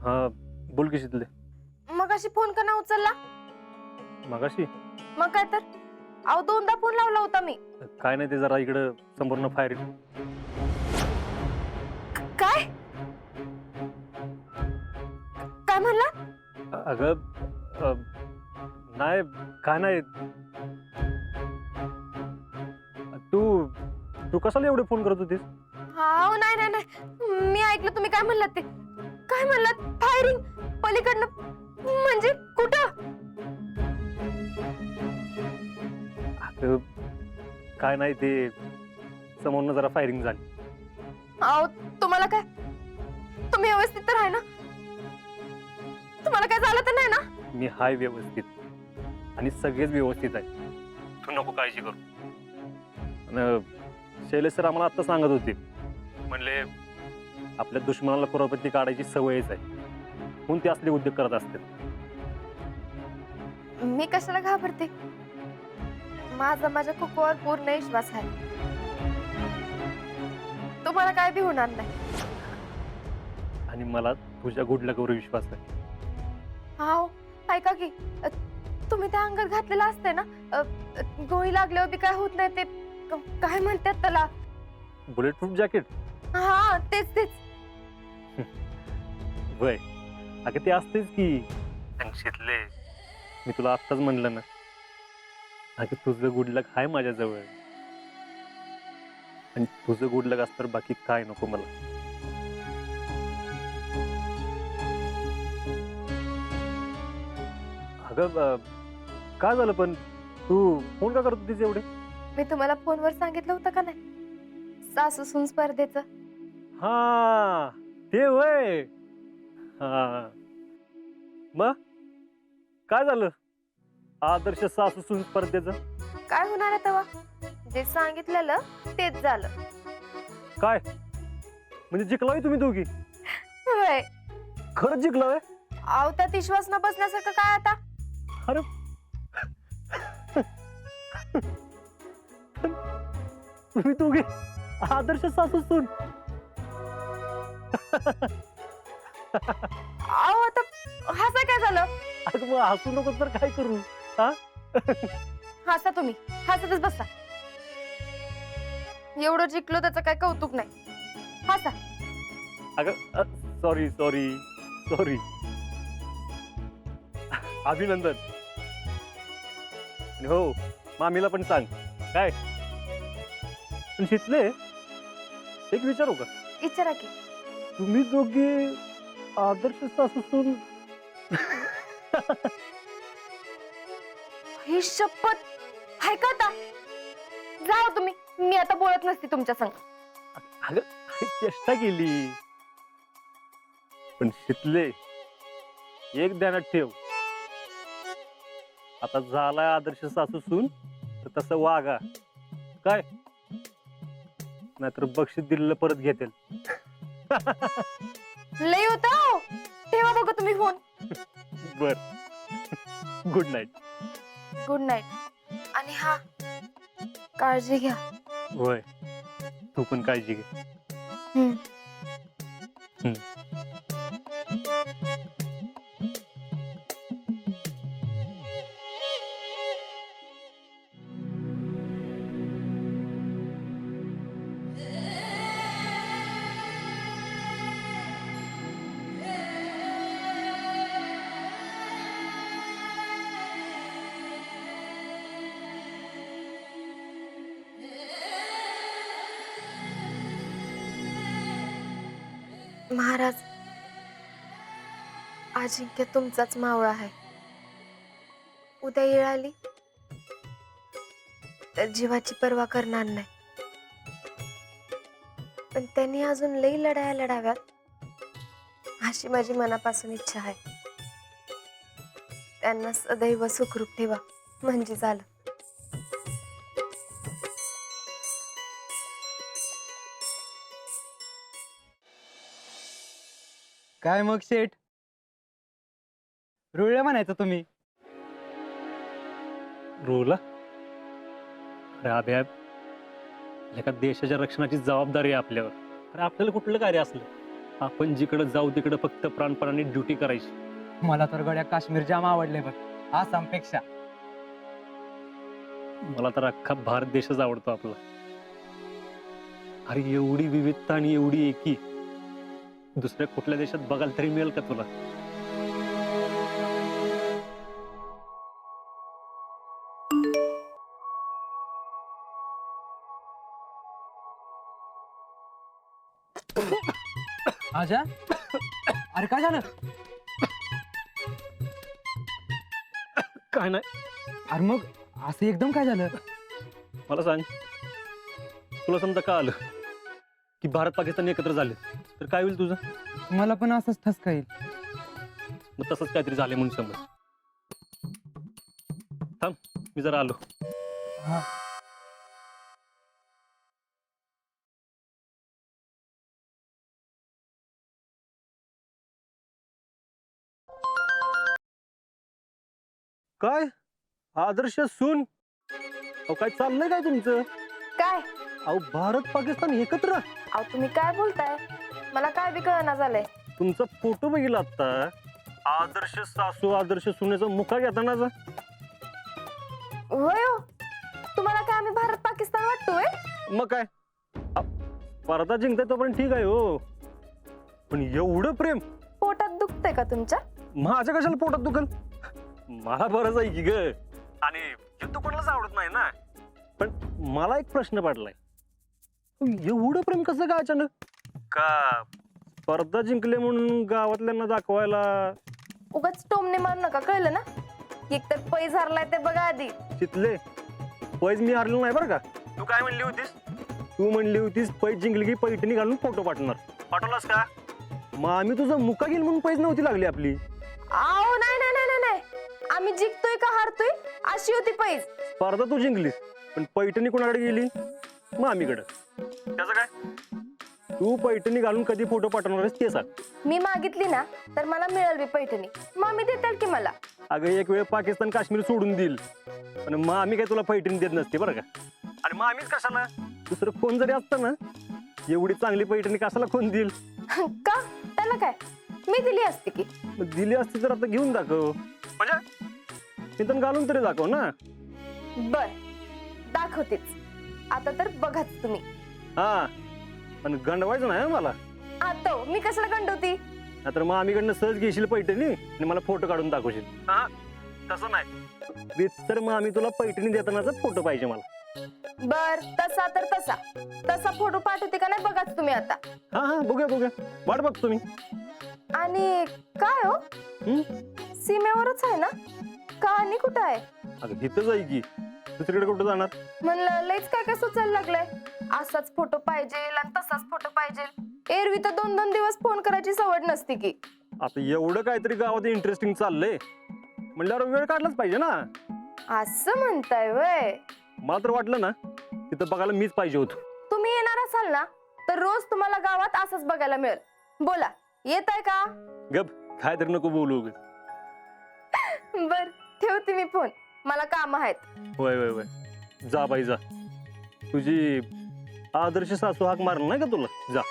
हा बोल की शीतले. मगाशी फोन का ना उचलला? मगाशी मग काय तर अहो दोनदा फोन लावला होता मी. काय नाही, ते जरा इकडं संपूर्ण फायरिंग. काय काय म्हणला? अगं नाही, काय नाही. तू तू कशाला एवढे फोन करत होतीस? हा नाही नाही नाही, मी ऐकलं तुम्ही काय म्हणलात ते. काय म्हणलात? फायरिंग पलीकडनं म्हणजे कुठं? अगं काय नाही, ते समोरनं जरा फायरिंग झाली. अहो तुम्हाला काय, तुम्ही व्यवस्थित तर आहे ना? तुम्हाला काय झालं तर नाही ना? मी हाय व्यवस्थित आणि सगळेच व्यवस्थित आहे. तू नको काळजी करू. आणि शैलेश सर आम्हाला आत्ता सांगत होते, म्हणले आपल्या दुश्मनाला कुरापत्ती काढायची सवयच आहे, म्हणून ते असले उद्योग करत असतात. मी कशाला घाबरते? माझ्या कुकूवर पूर्ण विश्वास आहे. तुम्हाला काय बी होणार नाही. आणि मला तुझ्या गुड लकवर विश्वास आहे. हाव ऐका की, तुम्ही त्या अंगात घातलेलं असते ना, गोळी लागल्यावर बी काय होत नाही ते, काय म्हणतात त्याला? Bullet proof jacket. हा तेच तेच. वय अगं ते असतेच की. आणि शीतले, मी तुला आत्ताच म्हणलं ना, अगं तुझं गुड लक आहे माझ्याजवळ, आणि तुझं गुड लक असतं बाकी काय नको मला. अगं काय झालं पण, तू फोन का करत होतीस एवढे? मी तुम्हाला फोनवर सांगितलं होतं का नाही, सासू सून स्पर्धेचं? हा ते वय. हा मग काय झालं आदर्श सासू सून स्पर्धेचं? काय होणार आहे तेव्हा? जे सांगितलेलं तेच झालं. काय म्हणजे जिंकलाय तुम्ही दोघी? होय. खरंच जिंकलाय? अहो त्यात विश्वास न बसण्यासारखं काय आता? अरे तुम्ही दोघे आदर्श सासू सून. अहो आता हसा काय झालं? अगं मग हसू नको तर काय करू? हा हसा तुम्ही, हसतच बसा. एवढं जिंकलो त्याचं काय कौतुक नाही. हसा. अगं सॉरी सॉरी सॉरी. अभिनंदन. आणि हो, मामीला पण सांग. काय पण शीतले, एक विचारू का? विचारा की. तुम्ही दोघे आदर्श सासू सून. ही शपथ हाय का आता? जाओ तुम्ही, मी आता बोलत नसते तुमच्या संग. अगं चेष्टा केली. पण शीतले, एक ध्यानात ठेव, आता झालाय आदर्श सासू सून तर तसं वागा. काय नाहीतर बक्षीस दिलेलं परत घेतील. लई होता हो. ठेवा बघा तुम्ही फोन. बर, गुड नाईट. Good night. आणि हा, काळजी घ्या. होय, तू पण काळजी घे. हम्म. हम्म. महाराज, अजिंक्य तुमचाच मावळा आहे. उद्या येळ आली तर जीवाची पर्वा करणार नाही. पण त्यांनी अजून लई लढाया लढाव्यात अशी माझी मनापासून इच्छा आहे. त्यांना सदैव सुखरूप ठेवा म्हणजे झालं. काय मग शेठ, रुळलं म्हणायचं तुम्ही? रोला अरे अभ्या, एका देशाच्या रक्षणाची जबाबदारी आहे आपल्यावर. अरे आपल्याला कुठलं कार्य असलं, आपण जिकडे जाऊ तिकडे फक्त प्राणपणाने ड्युटी करायची. मला तर गड्या काश्मीर जाम आवडले बघ, आसामपेक्षा. मला तर अख्खा भारत देशच आवडतो आपला. अरे एवढी विविधता आणि एवढी एकी दुसऱ्या कुठल्या देशात बघायला तरी मिळेल का तुला? आजा, अरे काय झालं? काय नाही. अरे मग असं एकदम काय झालं? मला सांग, तुला समजा का आलं की भारत पाकिस्तान एकत्र झाले तर काय होईल तुझं? मला पण असंच ठसका येईल. मग तसंच काहीतरी झाले म्हणून समज. थांब, मी जरा आलो. हा. काय आदर्श सून? अहो काय चाललंय काय तुमचं? काय अहो भारत पाकिस्तान एकत्र? अहो तुम्ही काय बोलताय? मला काय बी कळना झालंय. तुमचा फोटो बघितला आता. आदर्श सासू आदर्श सुनेचा मुका घेतानाचा. होय हो, तुम्हाला काय आम्ही भारत पाकिस्तान वाटतोय? मग काय, स्पर्धा जिंकताय तोपर्यंत ठीक आहे हो, पण एवढं प्रेम पोटात दुखतंय का तुमच्या? माझ्या कशाला पोटात दुखल? मला बरंच आहे की ग, आणि युद्ध कोणालाच आवडत नाही ना. पण मला एक प्रश्न पडलाय, एवढं प्रेम कसं काय अचानक? का स्पर्धा जिंकले म्हणून गावातल्यांना दाखवायला? उगाच टोमने मारू नका, कळलं ना? एक तर पैज हरलाय ते बघा आधी. तिथले पैज मी हारलो नाही बरं का. तू काय म्हणली होतीस? तू म्हणली होतीस पैज जिंकली की पैठणी घालून फोटो पाठवणार. पाठवलास का? मग आम्ही तुझा मुका घेईल म्हणून पैज नव्हती लागली आपली. आओ नाही नाही नाही नाही नाही, आम्ही जिंकतोय का हारतोय अशी होती पैज. स्पर्धा तू जिंकलीस, पण पैठणी कोणाकडे गेली? मग आम्हीकडं. त्याचं काय? तू पैठणी घालून कधी फोटो पाठवणार आहेस ते सांग. मी मागितली ना तर मला मिळेल बी पैठणी. मामी देताल की मला. अगं एक वेळ पाकिस्तान काश्मीर सोडून देईल, पण मग आम्ही काय तुला पैठणी देत नसते बरं का. आणि मग आम्हीच कशाला, दुसरं कोण जरी असतं ना एवढी चांगली पैठणी कशाला कोण देईल? का त्याला काय, मी दिली असते की. मग दिली असती तर आता घेऊन दाखव, म्हणजे तिथून घालून तरी दाखव ना. बर दाखवतेच, आता तर बघाच तुम्ही. हा, पण गंडवायचं नाही हं मला. आता मी कशाला गंडवती? नाहीतर मग आम्हीकडनं सहज घेशील पैठणी आणि मला फोटो काढून दाखवशील. हा तसं नाही, तर मग आम्ही तुला पैठणी देतानाचा फोटो पाहिजे मला. बर तसा तर तसा तसा फोटो पाठवते का नाही बघाच तुम्ही आता. हा हा बघूया बघूया, वाट बघतो मी. आणि काय हो, हम्म? सीमेवरच आहे ना का आणि कुठं आहे? अगं इथंच आहे की, दुसरीकडे कुठं जाणार? म्हणलं लईच काय काय सुचायला लागलंय. असाच फोटो पाहिजे आणि तसाच फोटो पाहिजे. एरवी तर 2-2 दिवस फोन करायची सवड नसती की. आता एवढं काहीतरी गावात इंटरेस्टिंग चाललंय म्हणल्यावर वेळ काढलाच पाहिजे ना. असं म्हणताय वय? मला तर वाटलं ना तिथं बघायला मीच पाहिजे होतो. तुम्ही येणार असाल ना तर रोज तुम्हाला गावात असंच बघायला मिळेल. बोला येत आहे का? गप, काय तरी नको बोलू उगाच. बर ठेवते मी फोन, मला काम आहेत. वय वय वय, जा बाई जा. तुझी आदर्श सासू हाक मारणार नाही का तुला? जा.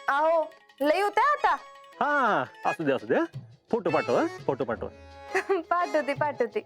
अहो लई होते आता. हा असू दे असू दे. फोटो पाठव, फोटो पाठव. पाठवते पाठवते.